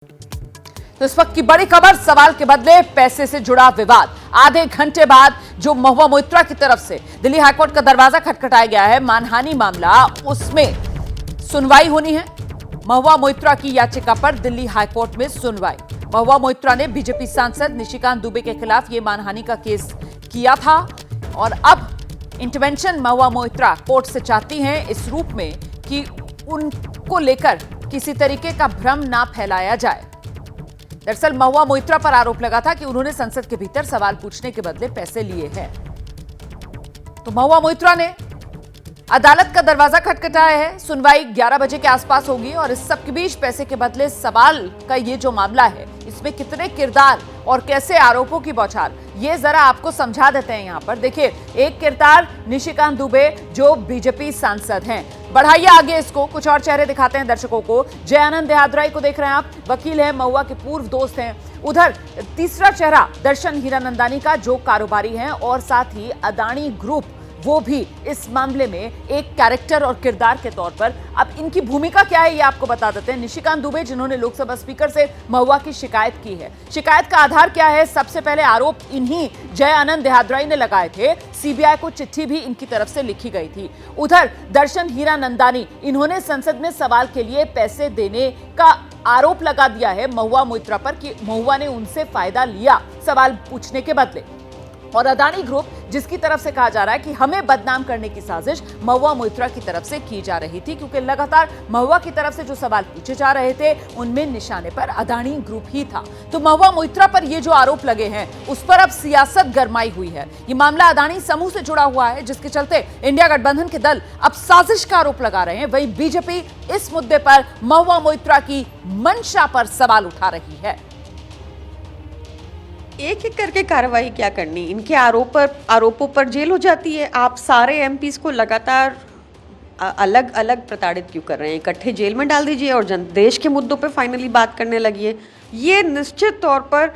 तो इस वक्त की बड़ी खबर, सवाल के बदले पैसे से जुड़ा विवाद। आधे घंटे बाद जो महुआ मोइत्रा की तरफ से दिल्ली हाईकोर्ट का दरवाजा खटखटाया गया है, मानहानि मामला, उसमें सुनवाई होनी है। महुआ मोइत्रा की याचिका पर दिल्ली हाईकोर्ट में सुनवाई। महुआ मोइत्रा ने बीजेपी सांसद निशिकांत दुबे के खिलाफ यह मानहानि का केस किया था और अब इंटरवेंशन महुआ मोइत्रा कोर्ट से चाहती हैं इस रूप में कि उनको लेकर किसी तरीके का भ्रम ना फैलाया जाए। दरअसल महुआ मोइत्रा पर आरोप लगा था कि उन्होंने संसद के भीतर सवाल पूछने के बदले पैसे लिए हैं। तो महुआ मोइत्रा ने अदालत का दरवाजा खटखटाया है। सुनवाई 11 बजे के आसपास होगी और इस सब के बीच पैसे के बदले सवाल का ये जो मामला है, इसमें कितने किरदार और कैसे आरोपों की बौछार, ये जरा आपको समझा देते हैं। यहां पर देखिए, एक किरदार निशिकांत दुबे जो बीजेपी सांसद हैं। बढ़ाइए आगे इसको, कुछ और चेहरे दिखाते हैं दर्शकों को। जय आनंद देहाद्राई को देख रहे हैं आप, वकील हैं, महुआ के पूर्व दोस्त हैं। उधर तीसरा चेहरा दर्शन हीरानंदानी का जो कारोबारी हैं और साथ ही अदानी ग्रुप, वो भी इस मामले में एक कैरेक्टर और किरदार के तौर पर। अब इनकी भूमिका क्या है ये आपको बता देते हैं। निशिकांत दुबे जिन्होंने लोकसभा स्पीकर से महुआ की शिकायत की है, शिकायत का आधार क्या है? सबसे पहले आरोप इन्हीं जय आनंद देहाद्राई ने लगाए थे। सीबीआई को चिट्ठी भी इनकी तरफ से लिखी गई थी। उधर दर्शन हीरानंदानी, इन्होंने संसद में सवाल के लिए पैसे देने का आरोप लगा दिया है महुआ मोइत्रा पर कि महुआ ने उनसे फायदा लिया सवाल पूछने के बदले। और अदानी ग्रुप, जिसकी तरफ से कहा जा रहा है कि हमें बदनाम करने की साजिश महुआ मोइत्रा की तरफ से की जा रही थी, क्योंकि लगातार महुआ की तरफ से जो सवाल पूछे जा रहे थे उनमें निशाने पर अदानी ग्रुप ही था। तो महुआ मोइत्रा पर ये जो आरोप लगे हैं उस पर अब सियासत गरमाई हुई है। ये मामला अदानी समूह से जुड़ा हुआ है, जिसके चलते इंडिया गठबंधन के दल अब साजिश का आरोप लगा रहे हैं। वहीं बीजेपी इस मुद्दे पर महुआ मोइत्रा की मंशा पर सवाल उठा रही है। एक एक करके कार्रवाई क्या करनी, इनके आरोपों पर जेल हो जाती है। आप सारे एमपीज को लगातार अलग अलग प्रताड़ित क्यों कर रहे हैं? इकट्ठे जेल में डाल दीजिए और देश के मुद्दों पे फाइनली बात करने लगिए। ये निश्चित तौर पर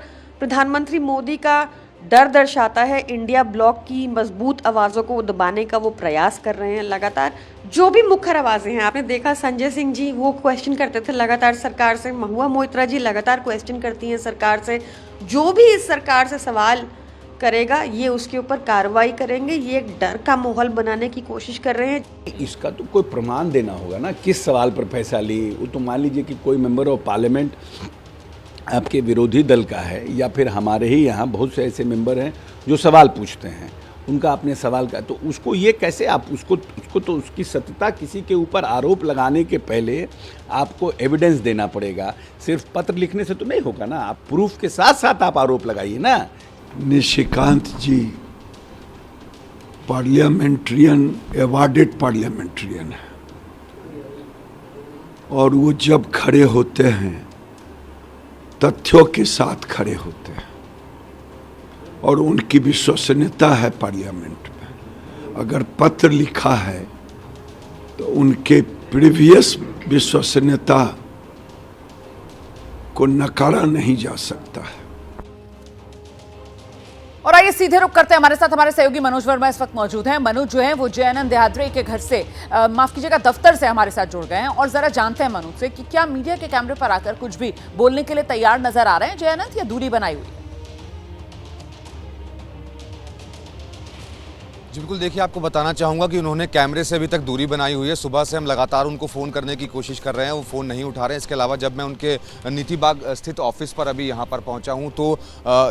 प्रधानमंत्री मोदी का डर दर्शाता है। इंडिया ब्लॉक की मजबूत आवाज़ों को दबाने का वो प्रयास कर रहे हैं लगातार। जो भी मुखर आवाज़ें हैं, आपने देखा संजय सिंह जी वो क्वेश्चन करते थे लगातार सरकार से, महुआ मोइत्रा जी लगातार क्वेश्चन करती हैं सरकार से। जो भी इस सरकार से सवाल करेगा ये उसके ऊपर कार्रवाई करेंगे। ये एक डर का माहौल बनाने की कोशिश कर रहे हैं। इसका तो कोई प्रमाण देना होगा ना, किस सवाल पर पैसा ली। वो तो मान लीजिए कि कोई मेंबर ऑफ पार्लियामेंट आपके विरोधी दल का है, या फिर हमारे ही यहाँ बहुत से ऐसे मेंबर हैं जो सवाल पूछते हैं, उनका अपने सवाल का, तो उसको ये कैसे आप उसको तो उसकी सत्यता, किसी के ऊपर आरोप लगाने के पहले आपको एविडेंस देना पड़ेगा। सिर्फ पत्र लिखने से तो नहीं होगा ना, आप प्रूफ के साथ साथ आप आरोप लगाइए ना। निशिकांत जी पार्लियामेंट्रियन, अवार्डेड पार्लियामेंट्रियन है, और वो जब खड़े होते हैं तथ्यों के साथ खड़े होते हैं, और उनकी विश्वसनीयता है पार्लियामेंट में। अगर पत्र लिखा है तो उनके प्रीवियस विश्वसनीयता को नकारा नहीं जा सकता है। और आइए सीधे रुक करते हैं, हमारे साथ हमारे सहयोगी मनोज वर्मा इस वक्त मौजूद हैं। मनोज जो हैं वो जय आनंद देहाद्राई के घर से, माफ कीजिएगा, दफ्तर से हमारे साथ जुड़ गए हैं और जरा जानते हैं मनोज से कि क्या मीडिया के कैमरे पर आकर कुछ भी बोलने के लिए तैयार नजर आ रहे हैं जय आनंद, या दूरी बनाई हुई है? जी बिल्कुल, देखिए आपको बताना चाहूँगा कि उन्होंने कैमरे से अभी तक दूरी बनाई हुई है। सुबह से हम लगातार उनको फ़ोन करने की कोशिश कर रहे हैं, वो फ़ोन नहीं उठा रहे हैं। इसके अलावा जब मैं उनके नीति बाग स्थित ऑफिस पर अभी यहाँ पर पहुँचा हूँ तो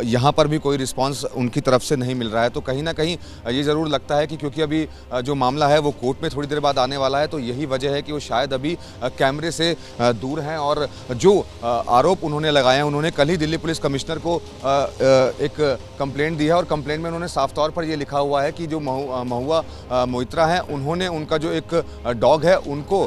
यहाँ पर भी कोई रिस्पांस उनकी तरफ से नहीं मिल रहा है। तो कहीं ना कहीं ये ज़रूर लगता है कि क्योंकि अभी जो मामला है वो कोर्ट में थोड़ी देर बाद आने वाला है, तो यही वजह है कि वो शायद अभी कैमरे से दूर हैं। और जो आरोप उन्होंने लगाए हैं, उन्होंने कल ही दिल्ली पुलिस कमिश्नर को एक कंप्लेंट दी है और कंप्लेंट में उन्होंने साफ तौर पर ये लिखा हुआ है कि जो महुआ मोइत्रा हैं, उन्होंने उनका जो एक डॉग है उनको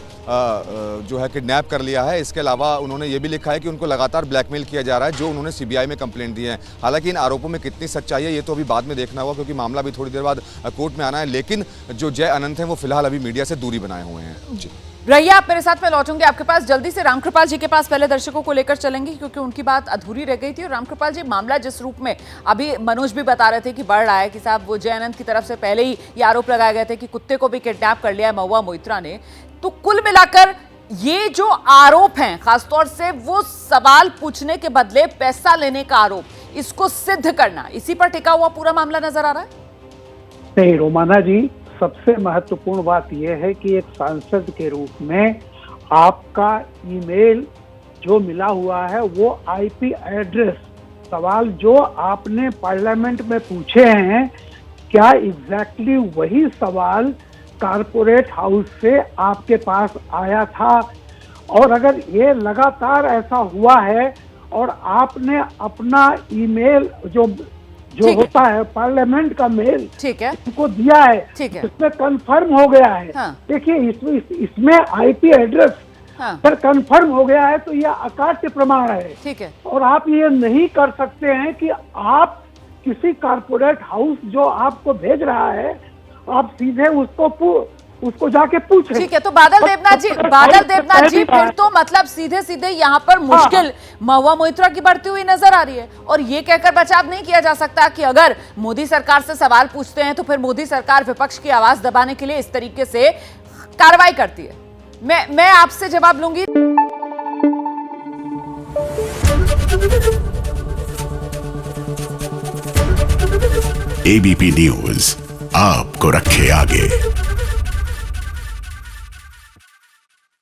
जो है किडनैप कर लिया है। इसके अलावा उन्होंने ये भी लिखा है कि उनको लगातार ब्लैकमेल किया जा रहा है, जो उन्होंने सीबीआई में कंप्लेंट दी है। हालांकि इन आरोपों में कितनी सच्चाई है ये तो अभी बाद में देखना होगा, क्योंकि मामला भी थोड़ी देर बाद कोर्ट में आना है। लेकिन जो जय अनंत हैं वो फिलहाल अभी मीडिया से दूरी बनाए हुए हैं। जी रहिए आप मेरे साथ, मैं लौटूंगी आपके पास जल्दी से। रामकृपाल जी के पास पहले दर्शकों को लेकर चलेंगे, क्योंकि उनकी बात अधूरी रह गई थी। और रामकृपाल जी, मामला जिस रूप में अभी मनोज भी बता रहे थे कि बढ़ रहा है, कि साहब वो जय आनंद की तरफ से पहले ही ये आरोप लगाए गए थे कि कुत्ते को भी किडनैप कर लिया है महुआ मोइत्रा ने, तो कुल मिलाकर ये जो आरोप हैं, खासतौर से वो सवाल पूछने के बदले पैसा लेने का आरोप, इसको सिद्ध करना, इसी पर टिका हुआ पूरा मामला नजर आ रहा है। नहीं रोमाना जी, सबसे महत्वपूर्ण बात यह है कि एक सांसद के रूप में आपका ईमेल जो मिला हुआ है वो आईपी एड्रेस, सवाल जो आपने पार्लियामेंट में पूछे हैं, क्या एग्जैक्टली वही सवाल कारपोरेट हाउस से आपके पास आया था? और अगर ये लगातार ऐसा हुआ है और आपने अपना ईमेल जो ठीक है। होता है पार्लियामेंट का मेल, ठीक है, उनको दिया है, ठीक है। इसमें कंफर्म हो गया है। हाँ। देखिए इसमें आईपी एड्रेस हाँ, पर कंफर्म हो गया है तो यह अकाट्य प्रमाण है। ठीक है। और आप ये नहीं कर सकते हैं कि आप किसी कारपोरेट हाउस जो आपको भेज रहा है, आप सीधे उसको जाके पूछ रहे। ठीक है, तो बादल देवनाथ जी फिर तो मतलब सीधे सीधे यहाँ पर मुश्किल महुआ मोइत्रा की बढ़ती हुई नजर आ रही है। और ये कहकर बचाव नहीं किया जा सकता कि अगर मोदी सरकार से सवाल पूछते हैं तो फिर मोदी सरकार विपक्ष की आवाज दबाने के लिए इस तरीके से कार्रवाई करती है। मैं आपसे जवाब लूंगी। एबीपी न्यूज आपको रखे आगे।